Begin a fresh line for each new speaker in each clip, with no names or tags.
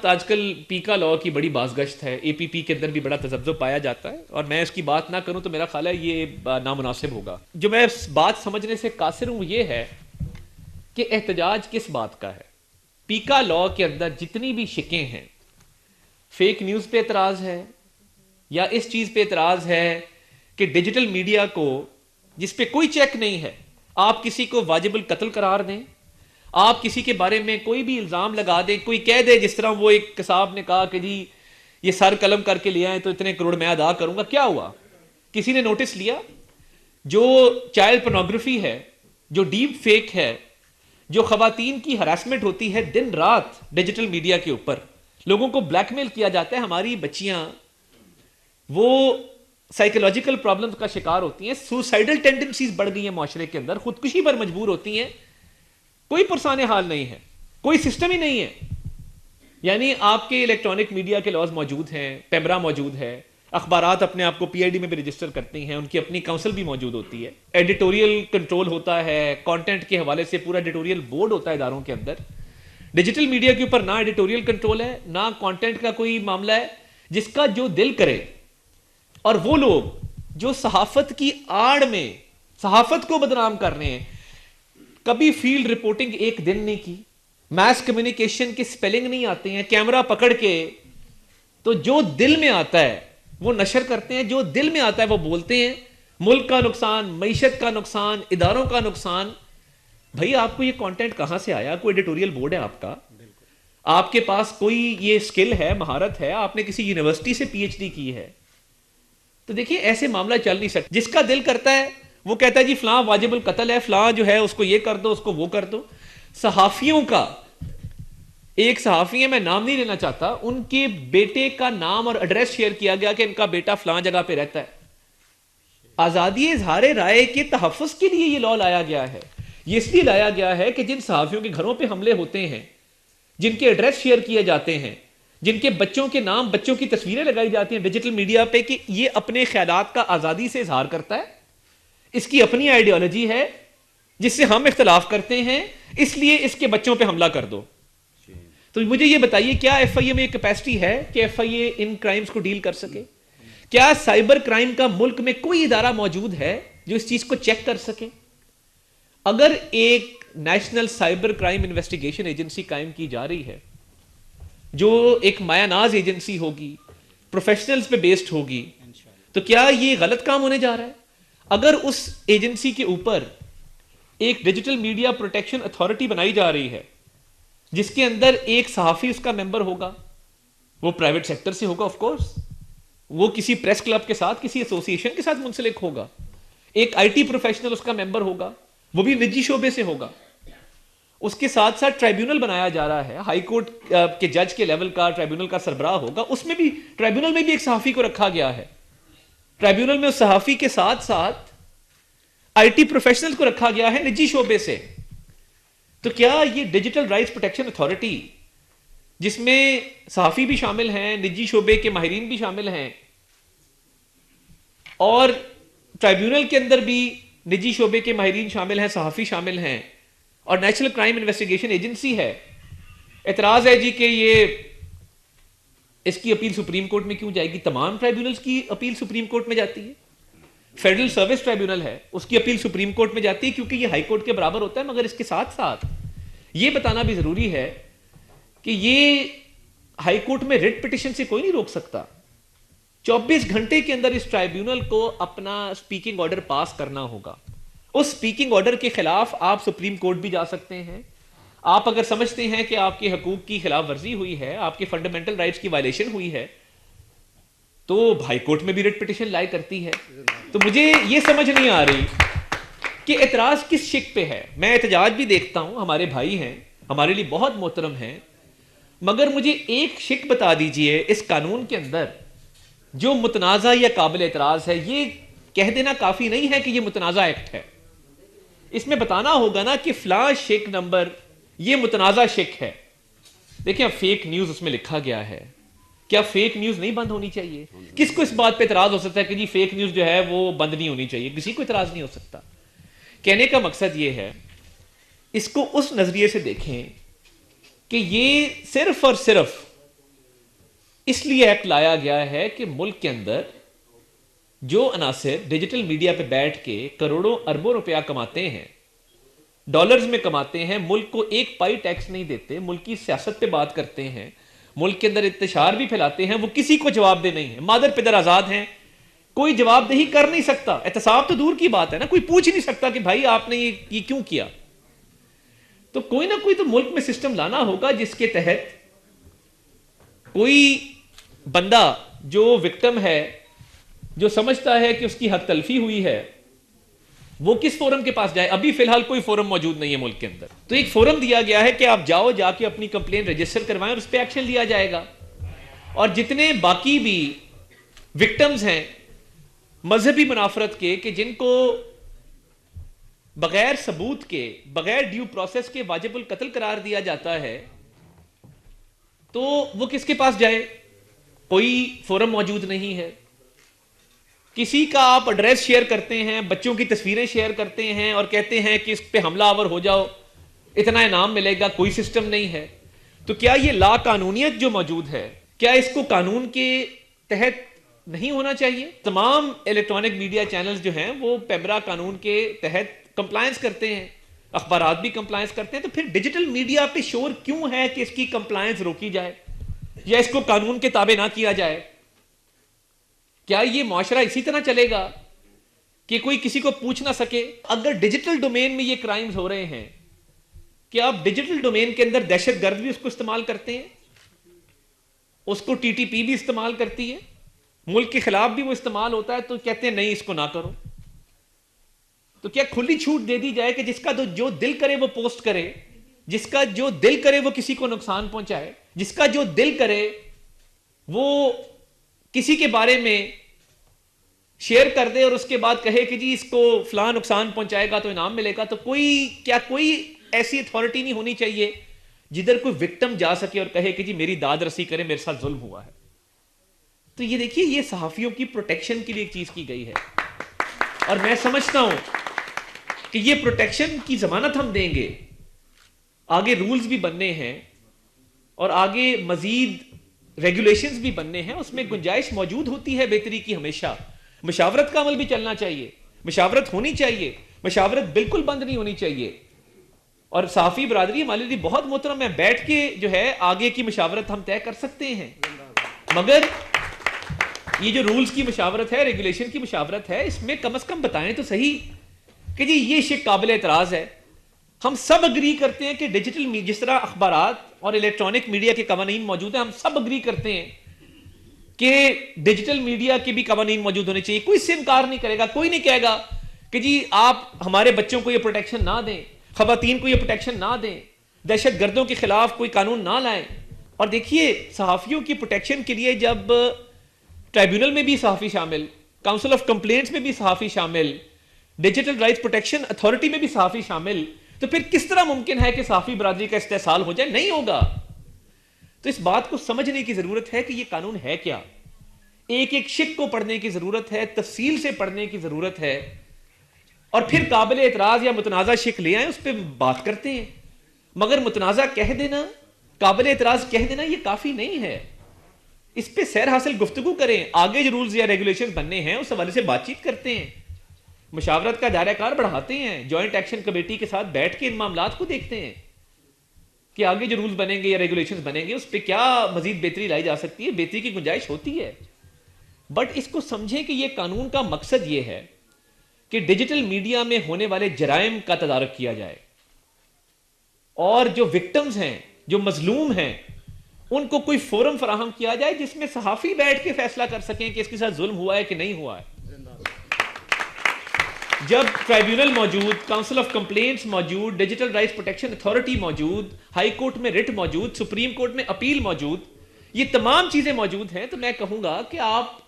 आजकल पीका लॉ की बड़ी बाज़गश्त है, एपीपी के अंदर भी बड़ा तज़ब्ज़ुब पाया जाता है और मैं इसकी बात ना करूं तो मेरा ख्याल है ये नामुनासिब होगा। जो मैं बात समझने से कासिर हूं ये है कि एहतजाज किस बात का है। पीका लॉ के अंदर जितनी भी शिकें हैं, फेक न्यूज़ पे एतराज़ है या इस चीज़ पे एतराज़ है कि डिजिटल मीडिया को जिस पे कोई चेक नहीं है, आप किसी को वाजिबुल कत्ल करार दें, आप किसी के बारे में कोई भी इल्ज़ाम लगा दें, कोई कह दे जिस तरह वो एक साहब ने कहा कि जी ये सर कलम करके ले आए तो इतने करोड़ मैं अदा करूंगा। क्या हुआ? किसी ने नोटिस लिया? जो चाइल्ड पोर्नोग्राफी है, जो डीप फेक है, जो खवातीन की हरासमेंट होती है दिन रात डिजिटल मीडिया के ऊपर, लोगों को ब्लैकमेल किया जाता है, हमारी बच्चियां वो साइकोलॉजिकल प्रॉब्लम्स का शिकार होती हैं, सुसाइडल टेंडेंसीज बढ़ गई हैं माशरे के अंदर, खुदकुशी पर मजबूर होती हैं, कोई पुरसाने हाल नहीं है, कोई सिस्टम ही नहीं है। यानी आपके इलेक्ट्रॉनिक मीडिया के लॉज मौजूद हैं, पेमरा मौजूद है, अखबारात अपने आप को पीआईडी में भी रजिस्टर करती हैं, उनकी अपनी काउंसिल भी मौजूद होती है, एडिटोरियल कंट्रोल होता है, कंटेंट के हवाले से पूरा एडिटोरियल बोर्ड होता है इदारों के अंदर। डिजिटल मीडिया के ऊपर ना एडिटोरियल कंट्रोल है, ना कंटेंट का कोई मामला है, जिसका जो दिल करे। और वो लोग जो सहाफत की आड़ में सहाफत को बदनाम कर रहे हैं, कभी फील्ड रिपोर्टिंग एक दिन नहीं की, मैस कम्युनिकेशन के स्पेलिंग नहीं आते हैं, कैमरा पकड़ के तो जो दिल में आता है वो नशर करते हैं, जो दिल में आता है वो बोलते हैं। मुल्क का नुकसान, मईशत का नुकसान, इदारों का नुकसान। भाई आपको ये कंटेंट कहां से आया? कोई एडिटोरियल बोर्ड है आपका? आपके पास कोई ये स्किल है, महारत है? आपने किसी यूनिवर्सिटी से पीएचडी की है? तो देखिए ऐसे मामला चल नहीं सकता। जिसका दिल करता है वो कहता है जी फलां वाजिबुल कत्ल है, फलां जो है उसको ये कर दो, उसको वो कर दो। सहाफियों का एक सहाफी है, मैं नाम नहीं लेना चाहता, उनके बेटे का नाम और एड्रेस शेयर किया गया कि इनका बेटा फलां जगह पे रहता है। आजादी इजहार राय के तहफ्फुज के लिए ये लॉ लाया गया है। ये इसलिए लाया गया है कि जिन सहाफियों के घरों पे हमले होते हैं, जिनके एड्रेस शेयर किए जाते हैं, जिनके बच्चों के नाम, बच्चों की तस्वीरें लगाई जाती हैं डिजिटल मीडिया पे कि ये अपने ख्यालात का आजादी से इजहार करता है, इसकी अपनी आइडियोलॉजी है जिससे हम इख्तलाफ करते हैं, इसलिए इसके बच्चों पे हमला कर दो। तो मुझे ये बताइए, क्या एफआईए में कैपेसिटी है कि एफआईए इन क्राइम्स को डील कर सके? क्या साइबर क्राइम का मुल्क में कोई इदारा मौजूद है जो इस चीज को चेक कर सके? अगर एक national cyber crime investigation agency कायम की जा रही है, जो एक मायानाज एजेंसी होगी, प्रोफेशनल्स पे बेस्ड होगी, तो क्या ये गलत काम होने जा रहा है? अगर उस एजेंसी के ऊपर एक डिजिटल मीडिया प्रोटेक्शन अथॉरिटी बनाई जा रही है, जिसके अंदर एक सहाफी उसका मेंबर होगा, वो प्राइवेट सेक्टर से होगा ऑफ कोर्स, वो किसी प्रेस क्लब के साथ, किसी एसोसिएशन के साथ मुंसलिक होगा, एक आईटी प्रोफेशनल उसका मेंबर होगा, वो भी निजी शोबे से होगा। उसके साथ साथ ट्राइब्यूनल बनाया जा रहा है, हाई कोर्ट के जज के लेवल का ट्राइब्यूनल का सरबराह होगा, उसमें भी ट्राइब्यूनल में भी एक सहाफी को रखा गया है। ट्राइब्यूनल में उस सहाफी के साथ साथ आईटी प्रोफेशनल को रखा गया है निजी शोबे से। तो क्या ये डिजिटल राइट्स प्रोटेक्शन अथॉरिटी, जिसमें सहाफी भी शामिल हैं, निजी शोबे के माहिरीन भी शामिल हैं, और ट्राइब्यूनल के अंदर भी निजी शोबे के माहिरीन शामिल हैं, सहाफी शामिल हैं, और नेशनल क्राइम इन्वेस्टिगेशन एजेंसी है, एतराज है जी कि ये इसकी अपील सुप्रीम कोर्ट में क्यों जाएगी? तमाम ट्राइब्यूनल्स की अपील सुप्रीम कोर्ट में जाती है। फेडरल सर्विस ट्राइब्यूनल है, उसकी अपील सुप्रीम कोर्ट में जाती है क्योंकि ये हाई कोर्ट के बराबर होता है। मगर इसके साथ साथ ये बताना भी जरूरी है कि ये हाई कोर्ट में रिट पिटिशन से कोई नहीं रोक सकता। 24 घंटे के अंदर इस ट्राइब्यूनल को अपना स्पीकिंग ऑर्डर पास करना होगा। उस स्पीकिंग ऑर्डर के खिलाफ आप सुप्रीम कोर्ट भी जा सकते हैं। आप अगर समझते हैं कि आपके हकूक की खिलाफ वर्जी हुई है, आपके फंडामेंटल राइट्स की वायलेशन हुई है, तो हाई कोर्ट में भी रिट पिटिशन लाई करती है। तो मुझे ये समझ नहीं आ रही कि एतराज किस शिक पे है। मैं एहतजाज भी देखता हूं, हमारे भाई हैं, हमारे लिए बहुत मोहतरम हैं, मगर मुझे एक शिक बता दीजिए इस कानून के अंदर जो मुतनाज़ा या काबिल एतराज है। ये कह देना काफी नहीं है कि ये मुतनाज़ा एक्ट है। इसमें बताना होगा ना कि फ्लां शिक नंबर ये मुतनाज़ा शिक है। देखिए, अब फेक न्यूज उसमें लिखा गया है, क्या फेक न्यूज नहीं बंद होनी चाहिए? किसको इस बात पे इतराज हो सकता है कि जी फेक न्यूज जो है वो बंद नहीं होनी चाहिए? किसी को इतराज नहीं हो सकता। कहने का मकसद ये है, इसको उस नजरिए से देखें कि ये सिर्फ और सिर्फ इसलिए एक्ट लाया गया है कि मुल्क के अंदर जो अनासिर डिजिटल मीडिया पे बैठ के करोड़ों अरबों रुपया कमाते हैं, डॉलर्स में कमाते हैं, मुल्क को एक पाई टैक्स नहीं देते, मुल्क की सियासत पे बात करते हैं, मुल्क के अंदर इंतशार भी फैलाते हैं, वो किसी को जवाबदेह नहीं है। मादर पिदर आजाद हैं, कोई जवाबदेही कर नहीं सकता। एहतसाब तो दूर की बात है ना, कोई पूछ ही नहीं सकता कि भाई आपने ये क्यों किया। तो कोई ना कोई तो मुल्क में सिस्टम लाना होगा जिसके तहत कोई बंदा जो विक्टिम है, जो समझता है कि उसकी हक तलफी हुई है, वो किस फोरम के पास जाए। अभी फिलहाल कोई फोरम मौजूद नहीं है मुल्क के अंदर। तो एक फोरम दिया गया है कि आप जाओ, जाके अपनी कंप्लेन रजिस्टर करवाएं और उस पर एक्शन लिया जाएगा। और जितने बाकी भी विक्टिम्स हैं मजहबी मुनाफरत के, कि जिनको बगैर सबूत के, बगैर ड्यू प्रोसेस के वाजिबुल कत्ल करार दिया जाता है, तो वो किसके पास जाए? कोई फोरम मौजूद नहीं है। किसी का आप एड्रेस शेयर करते हैं, बच्चों की तस्वीरें शेयर करते हैं और कहते हैं कि इस पे हमलावर हो जाओ, इतना इनाम मिलेगा, कोई सिस्टम नहीं है। तो क्या ये ला कानूनियत जो मौजूद है, क्या इसको कानून के तहत नहीं होना चाहिए? तमाम इलेक्ट्रॉनिक मीडिया चैनल्स जो हैं वो पेमरा कानून के तहत कंप्लायंस करते हैं, अखबारात भी कंप्लायंस करते हैं। तो फिर डिजिटल मीडिया पे शोर क्यों है कि इसकी कंप्लायंस रोकी जाए या इसको कानून के ताबे ना किया जाए? क्या ये मुआशरा इसी तरह चलेगा कि कोई किसी को पूछ ना सके? अगर डिजिटल डोमेन में ये क्राइम्स हो रहे हैं कि आप डिजिटल डोमेन के अंदर दहशतगर्द भी उसको इस्तेमाल करते हैं, उसको टीटीपी भी इस्तेमाल करती है, मुल्क के खिलाफ भी वो इस्तेमाल होता है, तो कहते हैं नहीं इसको ना करो। तो क्या खुली छूट दे दी जाए कि जिसका जो दिल करे वो पोस्ट करे, जिसका जो दिल करे वो किसी को नुकसान पहुंचाए, जिसका जो दिल करे वो किसी के बारे में शेयर कर दे और उसके बाद कहे कि जी इसको फलां नुकसान पहुंचाएगा तो इनाम मिलेगा? तो कोई ऐसी अथॉरिटी नहीं होनी चाहिए जिधर कोई विक्टिम जा सके और कहे कि जी मेरी दाद रसी करे, मेरे साथ जुल्म हुआ है? तो ये देखिए, ये सहाफियों की प्रोटेक्शन के लिए एक चीज की गई है। और मैं समझता हूं कि ये प्रोटेक्शन की जमानत हम देंगे, आगे रूल्स भी बनने हैं और आगे मजीद रेगुलेशंस भी बनने हैं, उसमें गुंजाइश मौजूद होती है बेहतरी की। हमेशा मशावरत का अमल भी चलना चाहिए, मशावरत होनी चाहिए, मशावरत बिल्कुल बंद नहीं होनी चाहिए। और साफी बरादरी हमारे लिए बहुत मोहतरम है, बैठ के जो है आगे की मशावरत हम तय कर सकते हैं। मगर ये जो रूल्स की मशावरत है, रेगुलेशन की मशावरत है, इसमें कम से कम बताएं तो सही कि जी ये शिक काबिल एतराज है। हम सब अग्री करते हैं कि डिजिटल जिस तरह अखबारात और इलेक्ट्रॉनिक मीडिया के कवानीन मौजूद हैं, हम सब अग्री करते हैं कि डिजिटल मीडिया के भी कवानीन मौजूद होने चाहिए। कोई इससे इनकार नहीं करेगा, कोई नहीं कहेगा कि जी आप हमारे बच्चों को ये प्रोटेक्शन ना दें, खवातीन को ये प्रोटेक्शन ना दें, दहशत गर्दों के खिलाफ कोई कानून ना लाएं। और देखिए, सहाफियों की प्रोटेक्शन के लिए जब ट्राइब्यूनल में भी सहाफी शामिल, काउंसिल ऑफ कंप्लेंट्स में भी सहाफी शामिल, डिजिटल राइट्स प्रोटेक्शन अथॉरिटी में भी सहाफी शामिल, तो फिर किस तरह मुमकिन है कि सहाफी बरादरी का इस्तेसाल हो जाए? नहीं होगा। तो इस बात को समझने की जरूरत है कि यह कानून है क्या, एक एक शिक को पढ़ने की जरूरत है, तफसील से पढ़ने की जरूरत है, और फिर काबिल एतराज या मुतनाज़ा शिक ले आए, उस पर बात करते हैं। मगर मुतनाज़ा कह देना, काबिल एतराज कह देना, यह काफी नहीं है। इस पे सैर हासिल गुफ्तगू करें, आगे जो रूल्स या रेगुलेशन बनने हैं उस हवाले से बातचीत करते हैं, मुशावरत का दायरा बढ़ाते हैं, जॉइंट एक्शन कमेटी के साथ बैठ के इन मामलात को देखते हैं कि आगे जो रूल्स बनेंगे या रेगुलेशंस बनेंगे उस पर क्या मजीद बेहतरी लाई जा सकती है। बेहतरी की गुंजाइश होती है, बट इसको समझें कि यह कानून का मकसद यह है कि डिजिटल मीडिया में होने वाले जराइम का तदारक किया जाए और जो विक्टिम्स हैं, जो मजलूम हैं, उनको कोई फोरम फराहम किया जाए जिसमें सहाफी बैठ के फैसला कर सकें कि इसके साथ जुल्म हुआ है कि नहीं हुआ है। जब ट्राइब्यूनल मौजूद, काउंसिल ऑफ कंप्लेंट्स मौजूद, डिजिटल राइट्स प्रोटेक्शन अथॉरिटी मौजूद, हाई कोर्ट में रिट मौजूद, सुप्रीम कोर्ट में अपील मौजूद, ये तमाम चीजें मौजूद हैं, तो मैं कहूंगा कि आप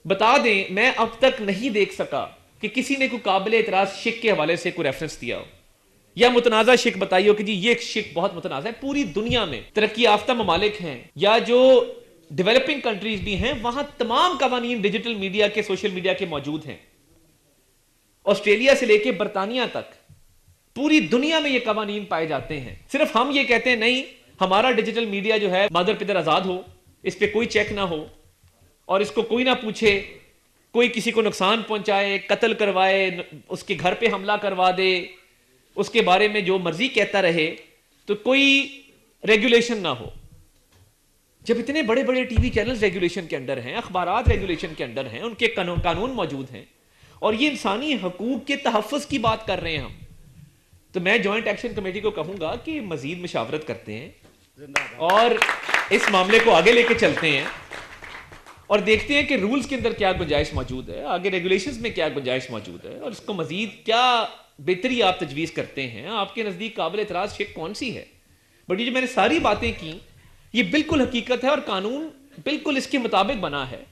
बता दें, मैं अब तक नहीं देख सका कि किसी ने कोई काबिल एतराज शिक के हवाले से कोई रेफरेंस दिया हो या मुतनाज़ा शिक बताइए कि जी ये शिक बहुत मुतनाज़ा है। पूरी दुनिया में तरक्की याफ्ता ममालिक हैं या जो डेवलपिंग कंट्रीज भी हैं, वहां तमाम कवानीन डिजिटल मीडिया के, सोशल मीडिया के मौजूद हैं। ऑस्ट्रेलिया से लेके बरतानिया तक पूरी दुनिया में ये कवानीन पाए जाते हैं। सिर्फ हम ये कहते हैं नहीं, हमारा डिजिटल मीडिया जो है मादर पिदर आजाद हो, इस पर कोई चेक ना हो और इसको कोई ना पूछे, कोई किसी को नुकसान पहुंचाए, कत्ल करवाए, उसके घर पे हमला करवा दे, उसके बारे में जो मर्जी कहता रहे, तो कोई रेगुलेशन ना हो। जब इतने बड़े बड़े टीवी चैनल्स रेगुलेशन के अंडर हैं, अखबारात रेगुलेशन के अंडर हैं, उनके कानून मौजूद हैं और ये इंसानी हकूक के तहफ़्फ़ुज़ की बात कर रहे हैं हम, तो मैं जॉइंट एक्शन कमेटी को कहूंगा कि मजीद मुशावरत करते हैं और इस मामले को आगे लेके चलते हैं और देखते हैं कि रूल्स के अंदर क्या गुंजाइश मौजूद है, आगे रेगुलेशंस में क्या गुंजाइश मौजूद है और इसको मजीद क्या बेहतरी आप तजवीज़ करते हैं। आपके नज़दीक काबिल एतराज़ शेख कौन सी है? बट ये जो मैंने सारी बातें की, ये बिल्कुल हकीकत है और कानून बिल्कुल इसके मुताबिक बना है।